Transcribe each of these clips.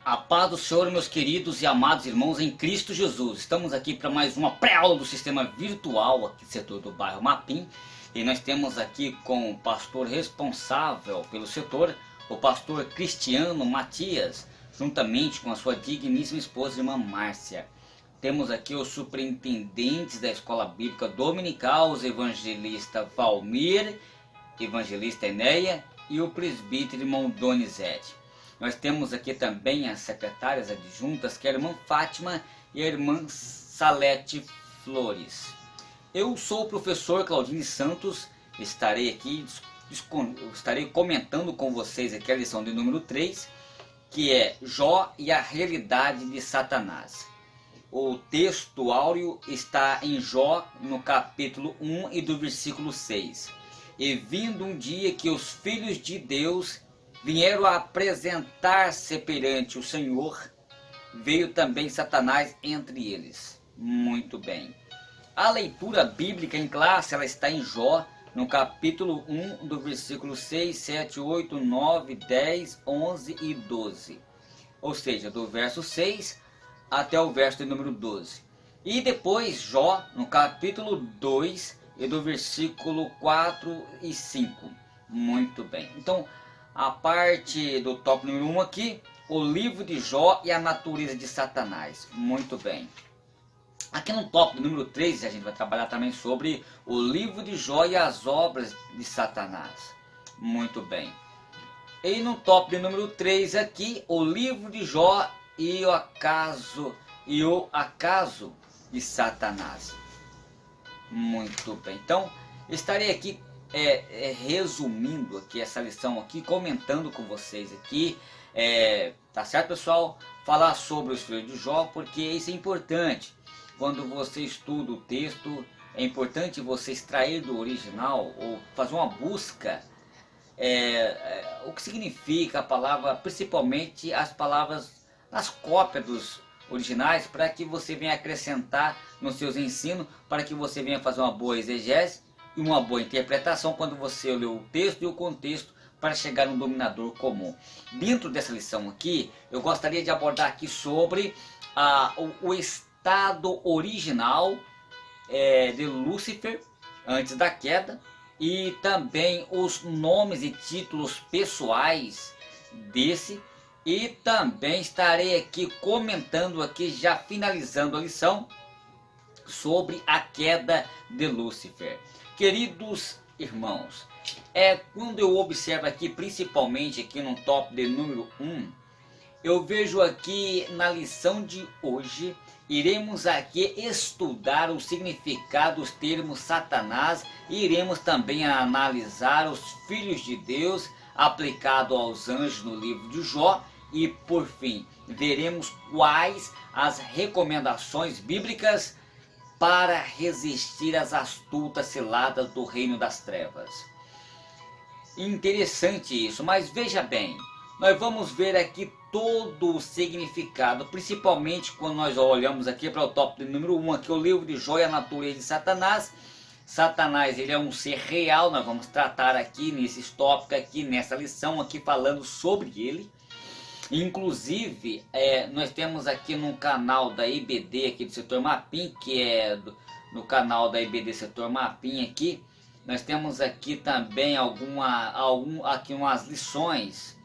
A paz do Senhor, meus queridos e amados irmãos em Cristo Jesus. Estamos aqui para mais uma pré-aula do sistema virtual aqui do setor do bairro Mapim. E nós temos aqui com o pastor responsável pelo setor, o pastor Cristiano Matias, juntamente com a sua digníssima esposa, irmã Márcia. Temos aqui os superintendentes da Escola Bíblica Dominical, os evangelista Valmir, evangelista Enéia e o presbítero irmão Donizete. Nós temos aqui também as secretárias adjuntas, que é a irmã Fátima e a irmã Salete Flores. Eu sou o professor Claudine Santos, estarei comentando com vocês aqui a lição de número 3, que é Jó e a realidade de Satanás. O texto áureo está em Jó, no capítulo 1 e do versículo 6. E vindo um dia que os filhos de Deus vieram a apresentar-se perante o Senhor, veio também Satanás entre eles. Muito bem. A leitura bíblica em classe, ela está em Jó, no capítulo 1, do versículo 6, 7, 8, 9, 10, 11 e 12. Ou seja, do verso 6 até o verso de número 12. E depois Jó, no capítulo 2, e do versículo 4 e 5. Muito bem. Então, a parte do tópico número 1 aqui, o livro de Jó e a natureza de Satanás. Muito bem. Aqui no tópico número 3, a gente vai trabalhar também sobre o livro de Jó e as obras de Satanás. Muito bem. E no tópico número 3 aqui, o livro de Jó e o acaso de Satanás. Muito bem. Então, estarei aqui resumindo aqui essa lição aqui, comentando com vocês aqui, tá certo, pessoal? Falar sobre os filhos de Jó, porque isso é importante. Quando você estuda o texto, é importante você extrair do original ou fazer uma busca, o que significa a palavra, principalmente as palavras nas cópias dos originais, para que você venha acrescentar nos seus ensinos, para que você venha fazer uma boa exegese e uma boa interpretação quando você lê o texto e o contexto, para chegar a um dominador comum. Dentro dessa lição aqui, eu gostaria de abordar aqui sobre o estado original de Lúcifer antes da queda, e também os nomes e títulos pessoais desse. E também estarei aqui comentando aqui, já finalizando a lição, sobre a queda de Lúcifer. Queridos irmãos, quando eu observo aqui, principalmente aqui no tópico de número 1, eu vejo aqui na lição de hoje, iremos aqui estudar o significado dos termos Satanás e iremos também analisar os filhos de Deus aplicado aos anjos no livro de Jó. E por fim, veremos quais as recomendações bíblicas para resistir às astutas ciladas do reino das trevas. Interessante isso, mas veja bem, nós vamos ver aqui todo o significado, principalmente quando nós olhamos aqui para o tópico número 1, aqui o livro de Jó e a natureza de Satanás. Satanás, ele é um ser real, nós vamos tratar aqui nesses tópicos aqui, nessa lição aqui, falando sobre ele. Inclusive, nós temos aqui no canal da IBD aqui do setor Mapim, que é no canal da IBD setor Mapim aqui, nós temos aqui também aqui umas lições.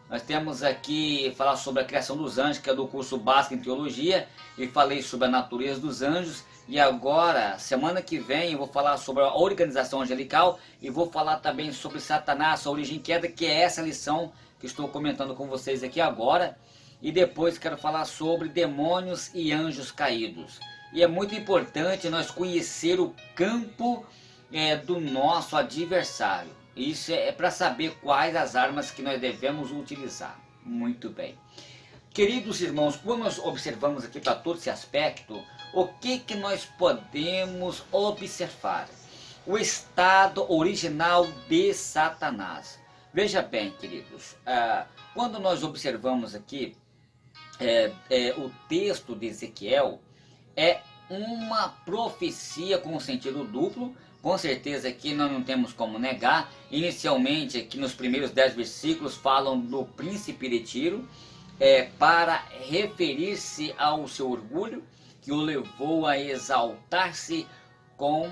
Nós temos aqui falar sobre a criação dos anjos, que é do curso básico em teologia, e falei sobre a natureza dos anjos. E agora, semana que vem, eu vou falar sobre a organização angelical e vou falar também sobre Satanás, sua origem e queda, que é essa lição que estou comentando com vocês aqui agora. E depois quero falar sobre demônios e anjos caídos. E é muito importante nós conhecer o campo do nosso adversário. Isso é para saber quais as armas que nós devemos utilizar. Muito bem. Queridos irmãos, quando nós observamos aqui para todo esse aspecto, o que nós podemos observar? O estado original de Satanás. Veja bem, queridos, quando nós observamos aqui o texto de Ezequiel, é uma profecia com sentido duplo. Com certeza aqui nós não temos como negar. Inicialmente aqui nos primeiros 10 versículos falam do príncipe de Tiro. para referir-se ao seu orgulho, que o levou a exaltar-se com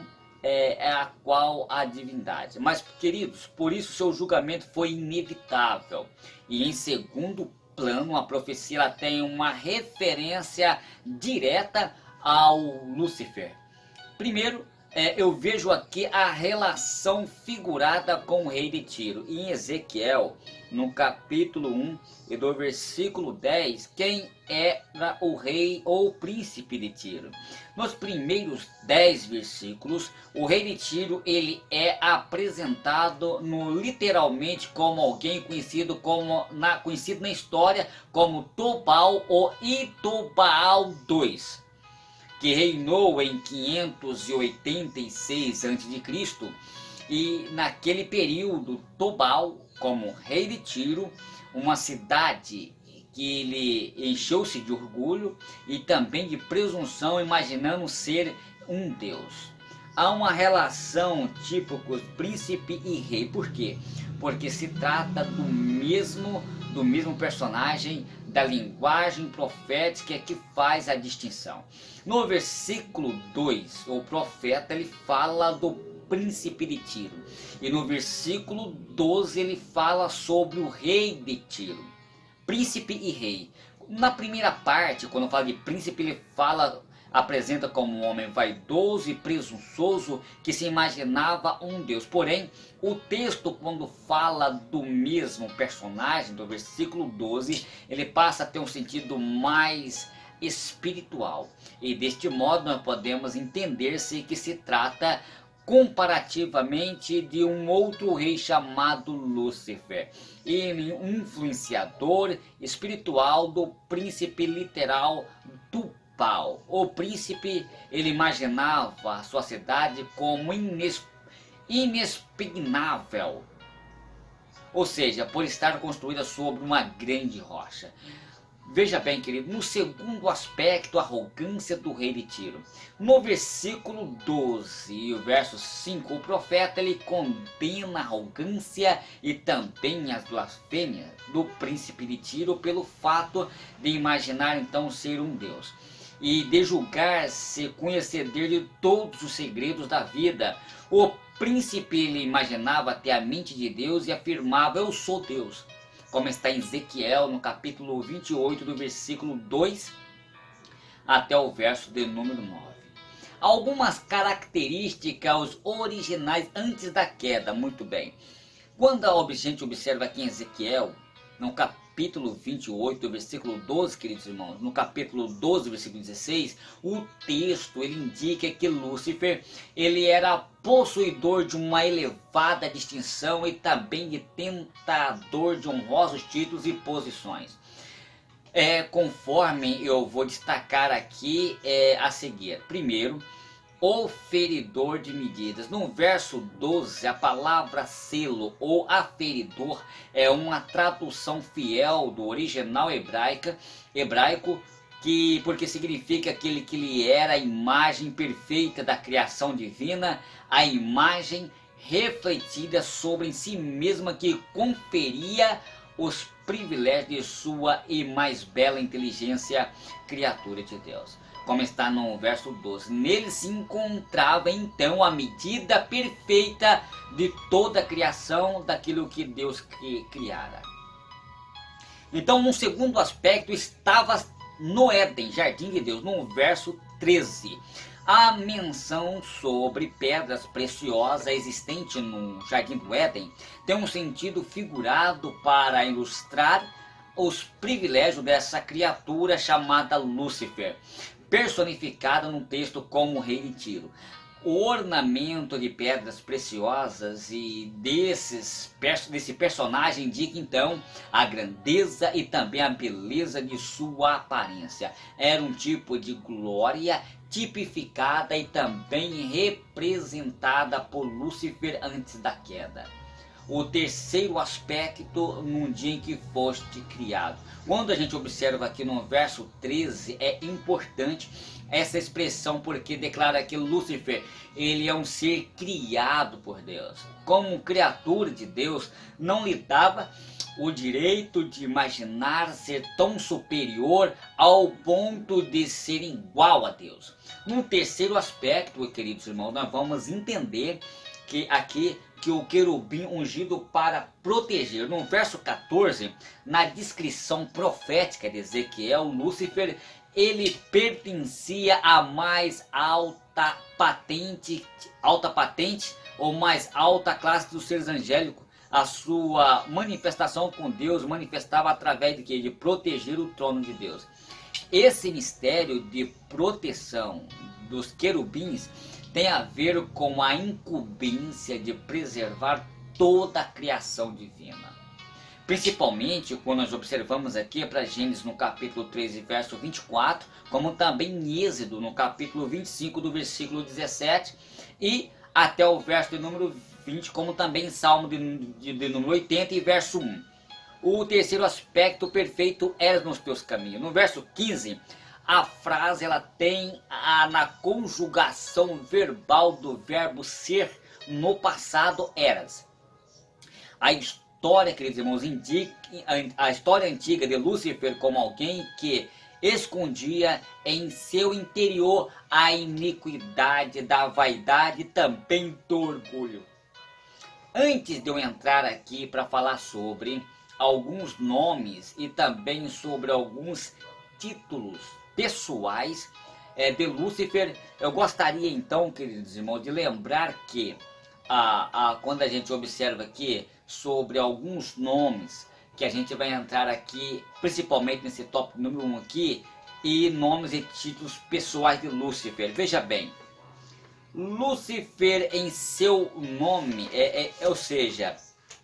a qual a divindade. Mas, queridos, por isso seu julgamento foi inevitável. E em segundo plano, a profecia ela tem uma referência direta ao Lúcifer. Primeiro, eu vejo aqui a relação figurada com o rei de Tiro. Em Ezequiel, no capítulo 1 e do versículo 10, quem era o rei ou príncipe de Tiro? Nos primeiros 10 versículos, o rei de Tiro ele é apresentado literalmente como alguém conhecido na história como Tobal ou Itobaal II, que reinou em 586 a.C. E naquele período, Tobal, como rei de Tiro, uma cidade que ele encheu-se de orgulho e também de presunção, imaginando ser um deus. Há uma relação típica príncipe e rei. Por quê? Porque se trata do mesmo personagem, da linguagem profética que faz a distinção. No versículo 2, o profeta ele fala do príncipe de Tiro. E no versículo 12 ele fala sobre o rei de Tiro. Príncipe e rei. Na primeira parte, quando fala de príncipe, ele apresenta como um homem vaidoso e presunçoso que se imaginava um deus. Porém, o texto, quando fala do mesmo personagem, do versículo 12, ele passa a ter um sentido mais espiritual. E deste modo nós podemos entender-se que se trata comparativamente de um outro rei chamado Lúcifer, ele um influenciador espiritual do príncipe literal do Tubal. O príncipe ele imaginava a sua cidade como inexpugnável, ou seja, por estar construída sobre uma grande rocha. Veja bem, querido, no segundo aspecto, a arrogância do rei de Tiro. No versículo 12 e o verso 5, o profeta ele condena a arrogância e também as blasfêmias do príncipe de Tiro pelo fato de imaginar então ser um deus e de julgar-se conhecedor de todos os segredos da vida. O príncipe ele imaginava ter a mente de Deus e afirmava: eu sou Deus, como está em Ezequiel no capítulo 28 do versículo 2 até o verso de número 9. Algumas características originais antes da queda. Muito bem, quando a gente observa aqui em Ezequiel no capítulo 28 do versículo 12, queridos irmãos, no capítulo 12 versículo 16, o texto ele indica que Lúcifer ele era possuidor de uma elevada distinção e também de tentador de honrosos títulos e posições. Conforme eu vou destacar aqui a seguir. Primeiro, o feridor de medidas. No verso 12, a palavra selo ou aferidor é uma tradução fiel do original hebraico, porque significa aquele que lhe era a imagem perfeita da criação divina, a imagem refletida sobre si mesma que conferia os privilégios de sua e mais bela inteligência, criatura de Deus. Como está no verso 12, nele se encontrava então a medida perfeita de toda a criação, daquilo que Deus criara. Então, no segundo aspecto, estava no Éden, jardim de Deus, no verso 13. A menção sobre pedras preciosas existente no jardim do Éden tem um sentido figurado para ilustrar os privilégios dessa criatura chamada Lúcifer, personificada no texto como rei de Tiro. O ornamento de pedras preciosas e desse personagem indica então a grandeza e também a beleza de sua aparência. Era um tipo de glória tipificada e também representada por Lúcifer antes da queda. o terceiro aspecto num dia em que foste criado. Quando a gente observa aqui no verso 13, é importante essa expressão, porque declara que Lúcifer, ele é um ser criado por Deus. Como criatura de Deus, não lhe dava o direito de imaginar ser tão superior ao ponto de ser igual a Deus. No terceiro aspecto, queridos irmãos, nós vamos entender que aqui que o querubim ungido para proteger. No verso 14, na descrição profética de Ezequiel, Lúcifer, ele pertencia à mais alta patente ou mais alta classe dos seres angélicos. A sua manifestação com Deus manifestava através de quê? De proteger o trono de Deus. Esse mistério de proteção dos querubins tem a ver com a incumbência de preservar toda a criação divina. Principalmente quando nós observamos aqui para Gênesis no capítulo 13, verso 24, como também em Êxodo no capítulo 25, do versículo 17, e até o verso de número 20, como também em Salmo de número 80 e verso 1. O terceiro aspecto, perfeito és nos teus caminhos. No verso 15, a frase ela tem na conjugação verbal do verbo ser no passado eras. A história, queridos irmãos, indica a história antiga de Lúcifer como alguém que escondia em seu interior a iniquidade da vaidade e também do orgulho. Antes de eu entrar aqui para falar sobre alguns nomes e também sobre alguns títulos pessoais de Lúcifer, eu gostaria então, queridos irmãos, de lembrar que quando a gente observa aqui sobre alguns nomes, que a gente vai entrar aqui, principalmente nesse tópico número 1 aqui, e nomes e títulos pessoais de Lúcifer. Veja bem, Lúcifer em seu nome, ou seja,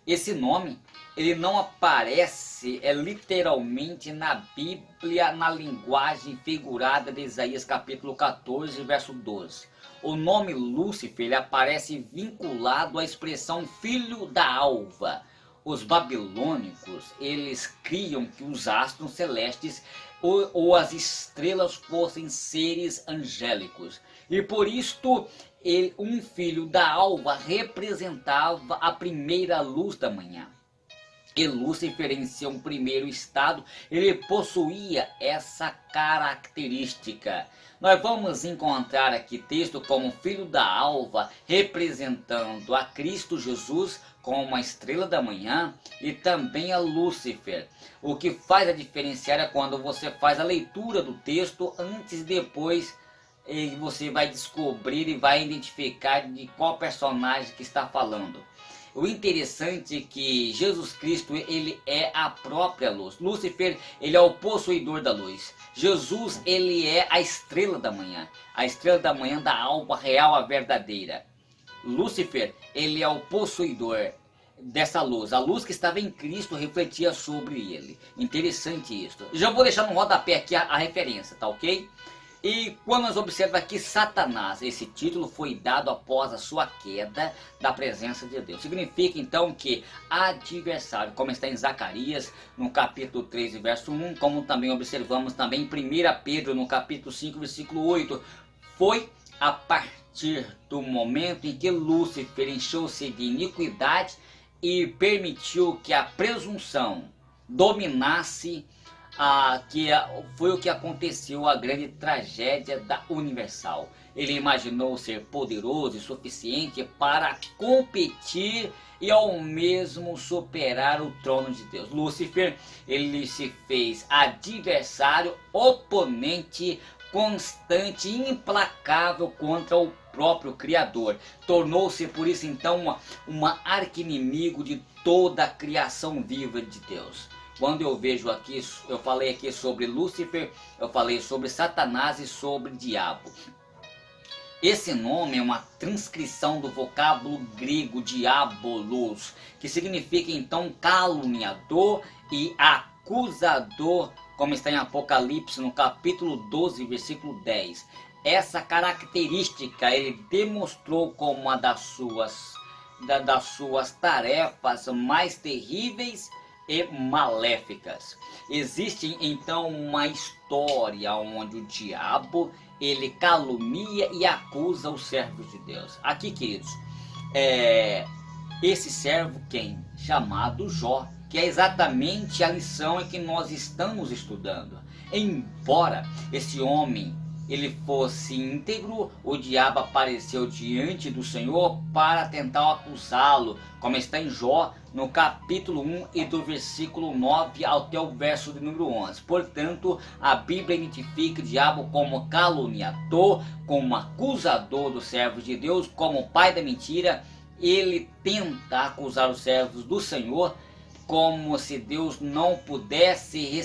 esse nome, ele não aparece literalmente na Bíblia, na linguagem figurada de Isaías capítulo 14, verso 12. O nome Lúcifer ele aparece vinculado à expressão filho da alva. Os babilônicos, eles criam que os astros celestes ou as estrelas fossem seres angélicos. E por isto, um filho da alva representava a primeira luz da manhã. E Lúcifer, em seu primeiro estado, ele possuía essa característica. Nós vamos encontrar aqui texto como filho da alva, representando a Cristo Jesus como uma estrela da manhã e também a Lúcifer. O que faz a diferenciar é quando você faz a leitura do texto antes e depois você vai descobrir e vai identificar de qual personagem que está falando. O interessante é que Jesus Cristo, ele é a própria luz. Lúcifer, ele é o possuidor da luz. Jesus, ele é a estrela da manhã. A estrela da manhã da alva real, a verdadeira. Lúcifer, ele é o possuidor dessa luz. A luz que estava em Cristo refletia sobre ele. Interessante isso. Já vou deixar no rodapé aqui a referência, tá ok? E quando nós observamos aqui Satanás, esse título foi dado após a sua queda da presença de Deus. Significa então que adversário, como está em Zacarias, no capítulo 3, verso 1, como também observamos também em 1 Pedro, no capítulo 5, versículo 8, foi a partir do momento em que Lúcifer encheu-se de iniquidade e permitiu que a presunção dominasse que foi o que aconteceu, a grande tragédia da Universal. Ele imaginou ser poderoso e suficiente para competir e ao mesmo superar o trono de Deus. Lúcifer, ele se fez adversário, oponente, constante e implacável contra o próprio Criador. Tornou-se por isso então uma arqui-inimigo de toda a criação viva de Deus. Quando eu vejo aqui, eu falei aqui sobre Lúcifer, eu falei sobre Satanás e sobre diabo. Esse nome é uma transcrição do vocábulo grego diabolos, que significa então caluniador e acusador, como está em Apocalipse no capítulo 12, versículo 10. Essa característica ele demonstrou como uma das suas das suas tarefas mais terríveis e maléficas. Existe então uma história onde o diabo ele calunia e acusa os servos de Deus. Aqui, queridos, esse servo quem? Chamado Jó, que é exatamente a lição em que nós estamos estudando. Embora esse homem ele fosse íntegro, o diabo apareceu diante do Senhor para tentar acusá-lo, como está em Jó, no capítulo 1 e do versículo 9 até o verso de número 11. Portanto, a Bíblia identifica o diabo como caluniador, como acusador dos servos de Deus, como pai da mentira. Ele tenta acusar os servos do Senhor, como se Deus não pudesse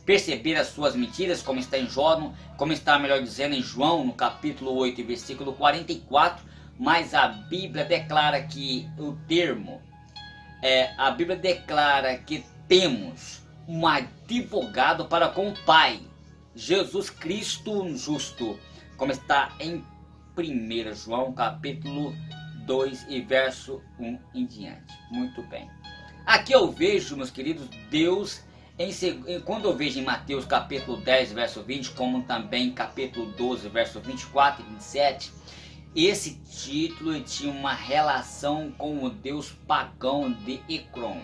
perceber as suas mentiras, como está em Jó, como está, melhor dizendo, em João, no capítulo 8, versículo 44, mas a Bíblia declara que a Bíblia declara que temos um advogado para com o Pai, Jesus Cristo justo, como está em 1 João, capítulo 2 e verso 1 em diante. Muito bem. Aqui eu vejo, meus queridos, Deus, quando eu vejo em Mateus capítulo 10, verso 20, como também capítulo 12, verso 24 e 27, esse título tinha uma relação com o deus pagão de Ecrom,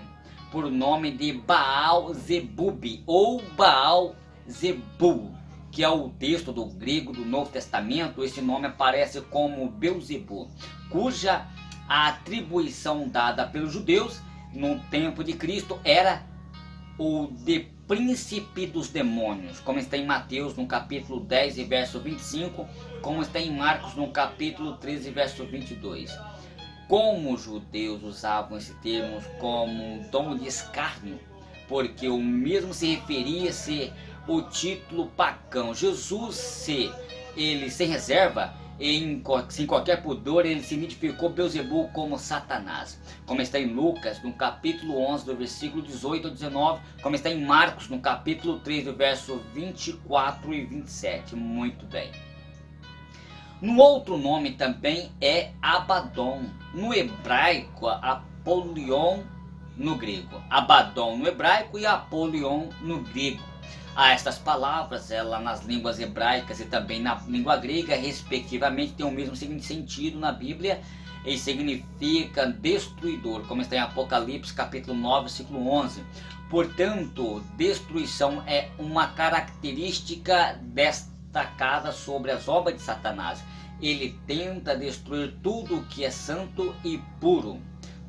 por nome de Baal-zebub ou Baal-zebul, que é o texto do grego do Novo Testamento. Esse nome aparece como Beuzebu, cuja atribuição dada pelos judeus no tempo de Cristo era o de príncipe dos demônios, como está em Mateus no capítulo 10 e verso 25, como está em Marcos no capítulo 13 e verso 22. Como os judeus usavam esse termo como um tom de escárnio, porque o mesmo se referia-se o título pagão. Jesus, ele sem reserva, sem qualquer pudor, ele se identificou Beuzebu como Satanás, como está em Lucas no capítulo 11 do versículo 18 ao 19, como está em Marcos no capítulo 3 do verso 24 e 27. Muito bem. No outro nome também é Abaddon, no hebraico Apolion no grego. Abaddon no hebraico e Apolion no grego. Estas palavras, nas línguas hebraicas e também na língua grega, respectivamente, têm o mesmo sentido na Bíblia e significa destruidor, como está em Apocalipse capítulo 9, versículo 11. Portanto, destruição é uma característica destacada sobre as obras de Satanás. Ele tenta destruir tudo que é santo e puro,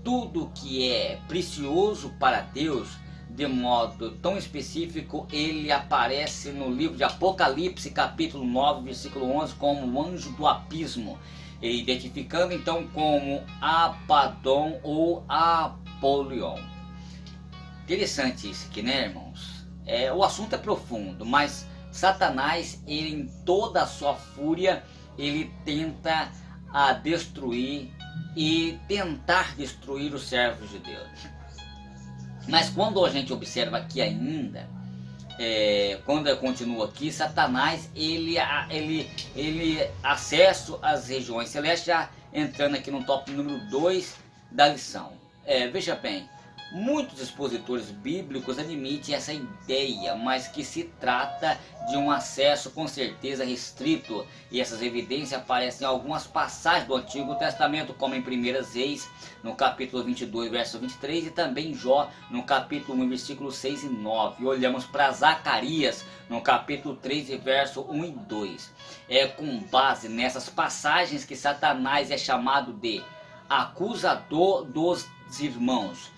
tudo que é precioso para Deus. De modo tão específico, ele aparece no livro de Apocalipse, capítulo 9, versículo 11, como o anjo do abismo, identificando então como Abaddon ou Apolion. Interessante isso aqui, né, irmãos? O assunto é profundo, mas Satanás, ele, em toda a sua fúria, ele tenta destruir e tentar destruir os servos de Deus. Mas quando a gente observa aqui ainda, quando eu continuo aqui, Satanás ele acessa as regiões celestes, já entrando aqui no tópico número 2 da lição. Veja bem, muitos expositores bíblicos admitem essa ideia, mas que se trata de um acesso com certeza restrito, e essas evidências aparecem em algumas passagens do Antigo Testamento, como em 1 Reis, no capítulo 22, verso 23, e também em Jó, no capítulo 1, versículo 6 e 9. E olhamos para Zacarias, no capítulo 3, verso 1 e 2. É com base nessas passagens que Satanás é chamado de acusador dos irmãos,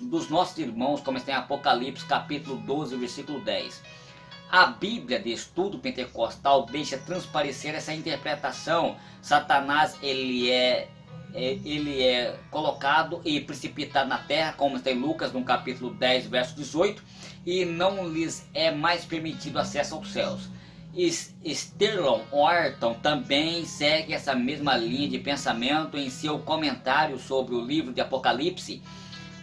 dos nossos irmãos, como está em Apocalipse capítulo 12, versículo 10. A Bíblia de Estudo Pentecostal deixa transparecer essa interpretação. Satanás ele é colocado e precipitado na terra, como está em Lucas no capítulo 10, verso 18, e não lhes é mais permitido acesso aos céus. Sterling Orton também segue essa mesma linha de pensamento em seu comentário sobre o livro de Apocalipse.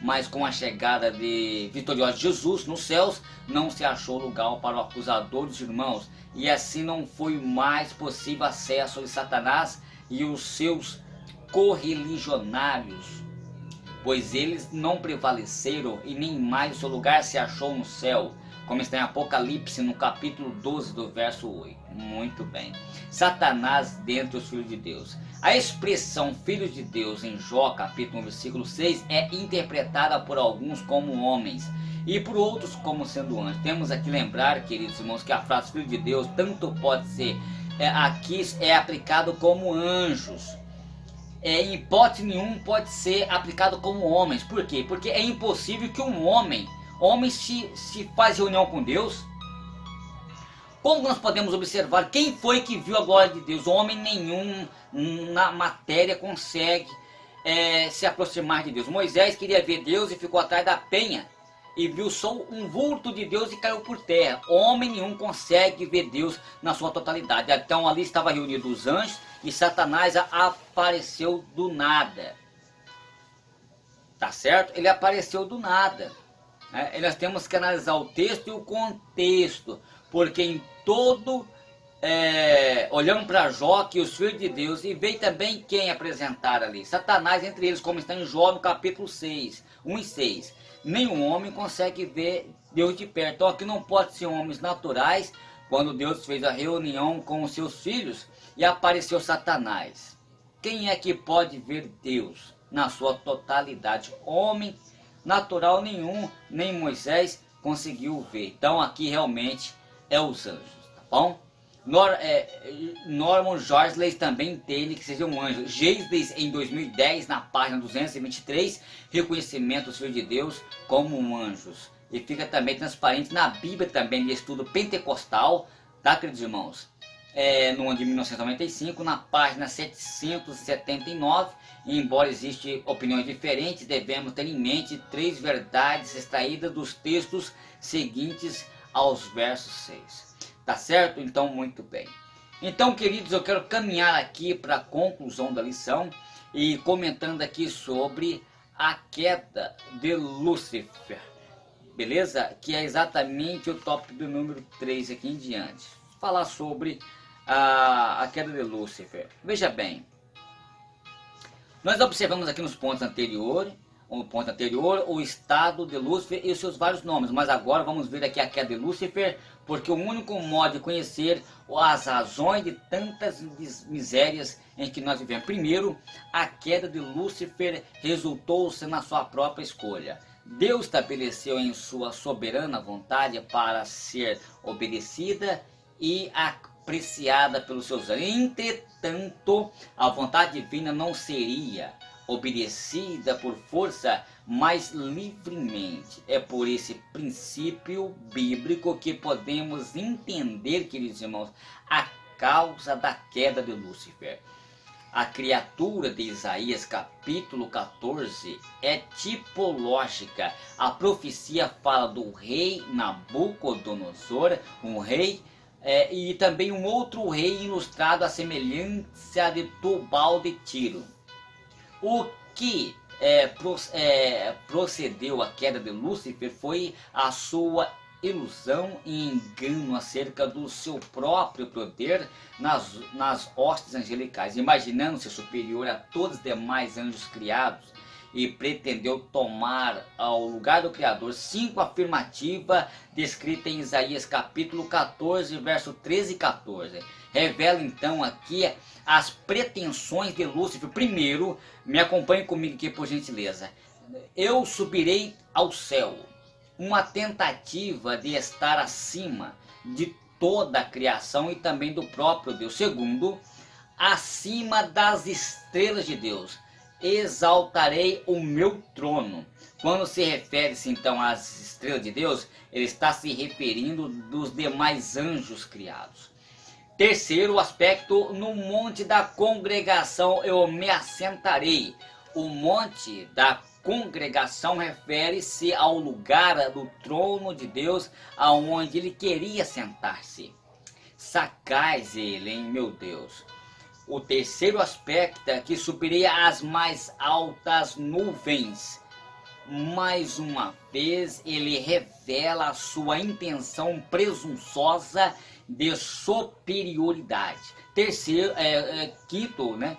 Mas com a chegada vitoriosa de Jesus nos céus, não se achou lugar para o acusador dos irmãos, e assim não foi mais possível acesso de Satanás e os seus correligionários, pois eles não prevaleceram e nem mais o seu lugar se achou no céu, como está em Apocalipse no capítulo 12 do verso 8. Muito bem. Satanás dentre os filhos de Deus. A expressão filhos de Deus em Jó capítulo 1 versículo 6 é interpretada por alguns como homens e por outros como sendo anjos. Temos aqui lembrar, queridos irmãos, que a frase filho de Deus tanto pode ser aqui é aplicado como anjos. Em hipótese nenhuma pode ser aplicado como homens. Por quê? Porque é impossível que um homem se faz reunião com Deus. Como nós podemos observar, quem foi que viu a glória de Deus? Homem nenhum na matéria consegue se aproximar de Deus. Moisés queria ver Deus e ficou atrás da penha e viu só um vulto de Deus e caiu por terra. Homem nenhum consegue ver Deus na sua totalidade. Então ali estava reunido os anjos e Satanás apareceu do nada. Tá certo? Ele apareceu do nada. Nós temos que analisar o texto e o contexto, porque em todo, olhando para Jó, que os filhos de Deus, e veio também quem apresentar ali? Satanás entre eles, como está em Jó no capítulo 6, 1 e 6. Nenhum homem consegue ver Deus de perto. Então aqui não pode ser homens naturais, quando Deus fez a reunião com os seus filhos e apareceu Satanás. Quem é que pode ver Deus na sua totalidade? Homem natural nenhum, nem Moisés conseguiu ver. Então aqui realmente é os anjos, tá bom? Norman George também entende que seja um anjo. Geisles em 2010, na página 223, reconhecimento dos filhos de Deus como anjos. E fica também transparente na Bíblia também, de estudo pentecostal, tá, queridos irmãos? No ano de 1995, na página 779, e embora existam opiniões diferentes, devemos ter em mente 3 verdades extraídas dos textos seguintes aos versos 6. Tá certo? Então, muito bem. Então, queridos, eu quero caminhar aqui para a conclusão da lição e comentando aqui sobre a queda de Lúcifer. Beleza? Que é exatamente o tópico do número 3 aqui em diante. Falar sobre a queda de Lúcifer. Veja bem, nós observamos aqui nos pontos anteriores, o estado de Lúcifer e os seus vários nomes, mas agora vamos ver aqui a queda de Lúcifer, porque o único modo de conhecer as razões de tantas misérias em que nós vivemos. Primeiro, a queda de Lúcifer resultou-se na sua própria escolha. Deus estabeleceu em sua soberana vontade para ser obedecida e apreciada pelos seus anjos. Entretanto, a vontade divina não seria obedecida por força, mas livremente. É por esse princípio bíblico que podemos entender, queridos irmãos, a causa da queda de Lúcifer. A criatura de Isaías capítulo 14 é tipológica. A profecia fala do rei Nabucodonosor, um rei, e também um outro rei ilustrado à semelhança de Tubal de Tiro. O que procedeu à queda de Lúcifer foi a sua ilusão e engano acerca do seu próprio poder nas hostes angelicais, imaginando-se superior a todos os demais anjos criados, e pretendeu tomar ao lugar do Criador. 5 afirmativa descrita em Isaías capítulo 14, verso 13 e 14. Revela então aqui as pretensões de Lúcifer. Primeiro, me acompanhe comigo aqui por gentileza. Eu subirei ao céu. Uma tentativa de estar acima de toda a criação e também do próprio Deus. Segundo, acima das estrelas de Deus. Exaltarei o meu trono. Quando se refere-se então às estrelas de Deus, ele está se referindo dos demais anjos criados. Terceiro aspecto, no monte da congregação eu me assentarei. O monte da congregação refere-se ao lugar do trono de Deus, aonde ele queria sentar-se. Sacais ele, hein, meu Deus. O terceiro aspecto é que subirei às mais altas nuvens. Mais uma vez ele revela a sua intenção presunçosa de superioridade. Terceiro, quinto, né?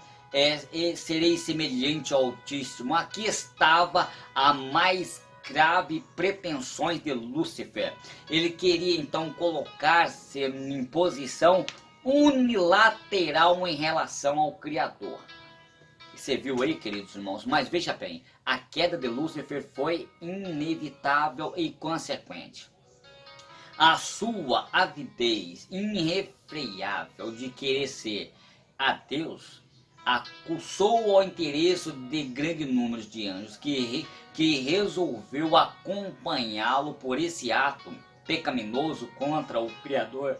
serei semelhante ao Altíssimo. Aqui estava a mais grave pretensões de Lúcifer. Ele queria então colocar-se em posição unilateral em relação ao Criador. Você viu aí, queridos irmãos? Mas veja bem, a queda de Lúcifer foi inevitável e consequente. A sua avidez irrefreável de querer ser a Deus acuçou o interesse de grande número de anjos que resolveu acompanhá-lo por esse ato pecaminoso contra o Criador.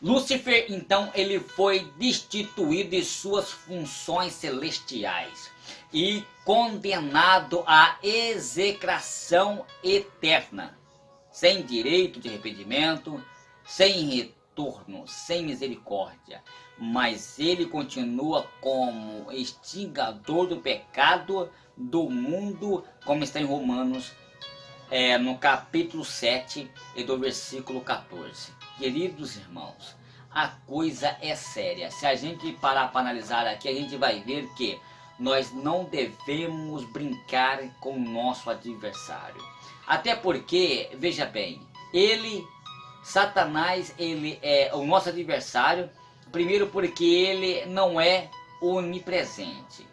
Lúcifer, então, ele foi destituído de suas funções celestiais e condenado à execração eterna, sem direito de arrependimento, sem retorno, sem misericórdia. Mas ele continua como extingador do pecado do mundo, como está em Romanos, no capítulo 7 e do versículo 14. Queridos irmãos, a coisa é séria. Se a gente parar para analisar aqui, a gente vai ver que nós não devemos brincar com o nosso adversário. Até porque, veja bem, Satanás, ele é o nosso adversário, primeiro porque ele não é onipresente.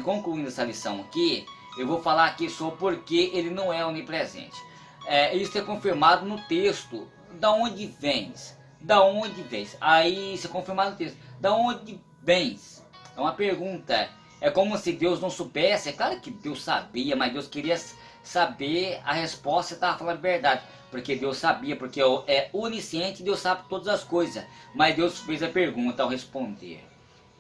Concluindo essa lição aqui, eu vou falar aqui sobre porque ele não é onipresente. Isso é confirmado no texto. Da onde vens? Da onde vens? Aí isso é confirmado no texto. Da onde vens? É uma pergunta. É como se Deus não soubesse. É claro que Deus sabia, mas Deus queria saber a resposta e estava falando a verdade. Porque Deus sabia, porque é onisciente e Deus sabe todas as coisas. Mas Deus fez a pergunta ao responder.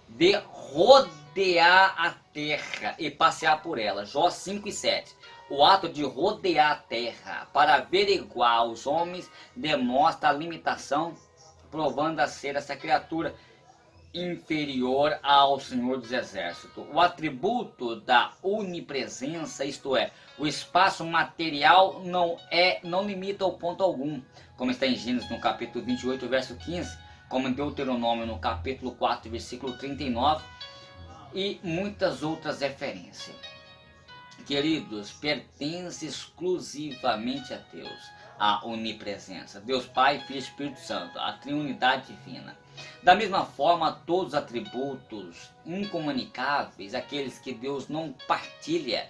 De rodear a terra e passear por ela. Jó 5 e 7. O ato de rodear a terra para averiguar os homens demonstra a limitação, provando a ser essa criatura inferior ao Senhor dos Exércitos. O atributo da onipresença, isto é, o espaço material não limita ao ponto algum, como está em Gênesis no capítulo 28, verso 15, como em Deuteronômio no capítulo 4, versículo 39, e muitas outras referências. Queridos, pertence exclusivamente a Deus, a onipresença, Deus Pai, Filho e Espírito Santo, a triunidade divina. Da mesma forma, todos os atributos incomunicáveis, aqueles que Deus não partilha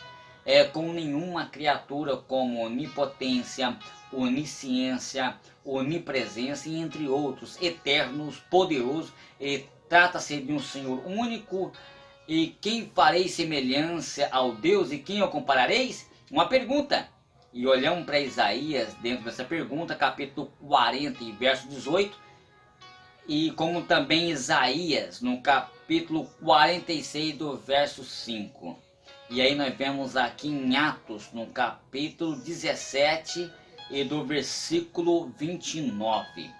com nenhuma criatura, como onipotência, onisciência, onipresença e entre outros, eternos, poderosos, e trata-se de um Senhor único. E quem farei semelhança ao Deus e quem eu comparareis? Uma pergunta. E olhamos para Isaías dentro dessa pergunta, capítulo 40 e verso 18. E como também Isaías no capítulo 46 do verso 5. E aí nós vemos aqui em Atos no capítulo 17 e do versículo 29.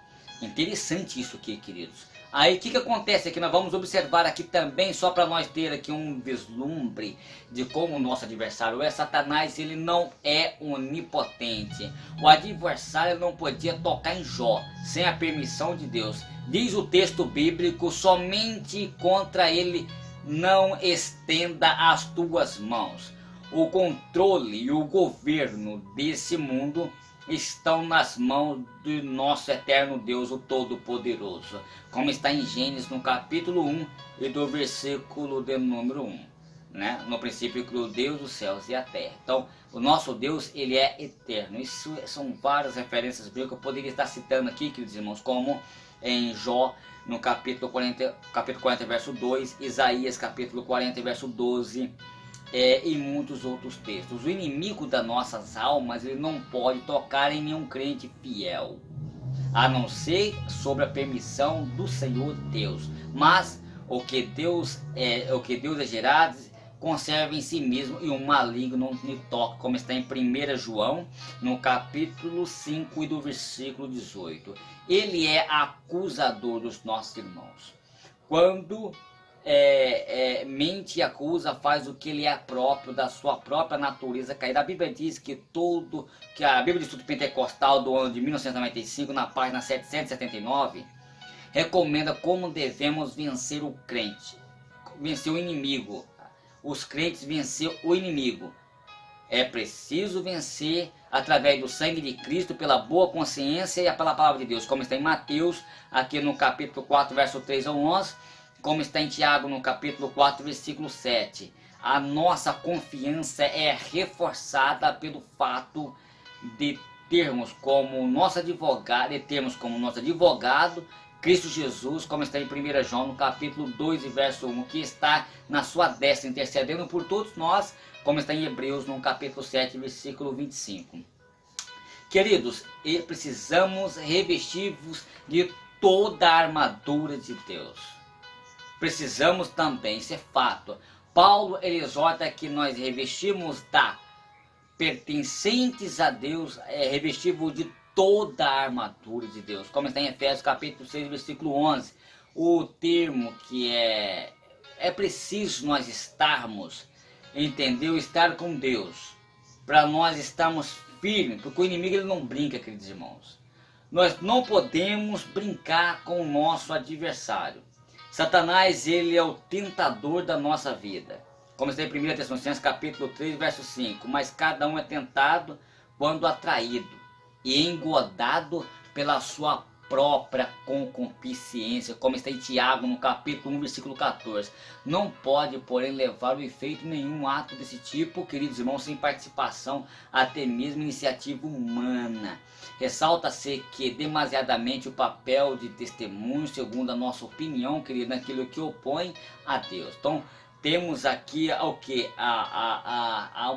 Interessante isso aqui, queridos. Aí o que acontece aqui? Nós vamos observar aqui também, só para nós ter aqui um vislumbre de como o nosso adversário é. Satanás, ele não é onipotente. O adversário não podia tocar em Jó sem a permissão de Deus. Diz o texto bíblico, somente contra ele não estenda as tuas mãos. O controle e o governo desse mundo estão nas mãos do nosso eterno Deus, o Todo-Poderoso, como está em Gênesis no capítulo 1 e do versículo de número 1, né? No princípio criou Deus os céus e a terra. Então, o nosso Deus, ele é eterno. Isso são várias referências bíblicas que eu poderia estar citando aqui, queridos irmãos, como em Jó, no capítulo 40, verso 2, Isaías, capítulo 40, verso 12, e muitos outros textos. O inimigo das nossas almas, ele não pode tocar em nenhum crente fiel, a não ser sobre a permissão do Senhor Deus. Mas o que Deus é gerado, conserva em si mesmo, e o maligno não lhe toca, como está em 1 João, no capítulo 5 e do versículo 18. Ele é acusador dos nossos irmãos. Quando mente e acusa, faz o que ele é próprio da sua própria natureza caída. A Bíblia diz que a Bíblia de Estudo Pentecostal do ano de 1995, na página 779, recomenda como devemos vencer o crente, vencer o inimigo. Os crentes vencer o inimigo. É preciso vencer através do sangue de Cristo, pela boa consciência e pela palavra de Deus, como está em Mateus, aqui no capítulo 4, verso 3 ao 11, como está em Tiago, no capítulo 4, versículo 7. A nossa confiança é reforçada pelo fato de termos como nosso advogado, Cristo Jesus, como está em 1 João, no capítulo 2, verso 1, que está na sua destra, intercedendo por todos nós, como está em Hebreus, no capítulo 7, versículo 25. Queridos, precisamos revestir-vos de toda a armadura de Deus. Precisamos também, isso é fato. Paulo ele exorta que nós revestimos pertencentes a Deus, revestimos de toda a armadura de Deus, como está em Efésios capítulo 6, versículo 11. O termo que é preciso nós estarmos, entendeu? Estar com Deus, para nós estarmos firmes, porque o inimigo ele não brinca, queridos irmãos. Nós não podemos brincar com o nosso adversário. Satanás ele é o tentador da nossa vida. Como está em 1 Tessalonicenses capítulo 3, verso 5. Mas cada um é tentado quando atraído e engodado pela sua própria concupiscência, como está em Tiago no capítulo 1, versículo 14. Não pode, porém, levar o efeito nenhum ato desse tipo, queridos irmãos, sem participação, até mesmo iniciativa humana. Ressalta-se que demasiadamente o papel de testemunho, segundo a nossa opinião, querido, naquilo que opõe a Deus. Então, temos aqui o que?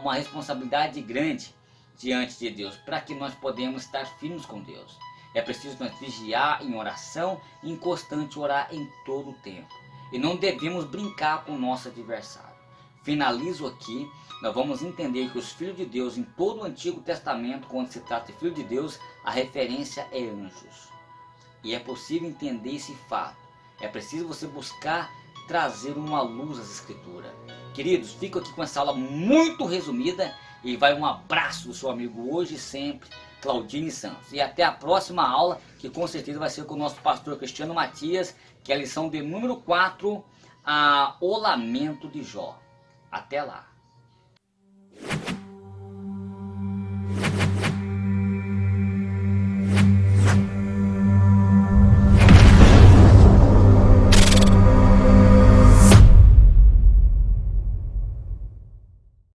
Uma responsabilidade grande diante de Deus, para que nós podemos estar firmes com Deus. É preciso nós vigiar em oração, em constante orar em todo o tempo. E não devemos brincar com o nosso adversário. Finalizo aqui, nós vamos entender que os filhos de Deus, em todo o Antigo Testamento, quando se trata de filho de Deus, a referência é anjos. E é possível entender esse fato. É preciso você buscar trazer uma luz às escrituras. Queridos, fico aqui com essa aula muito resumida e vai um abraço do seu amigo hoje e sempre, Claudine Santos. E até a próxima aula, que com certeza vai ser com o nosso pastor Cristiano Matias, que é a lição de número 4, o lamento de Jó. Até lá.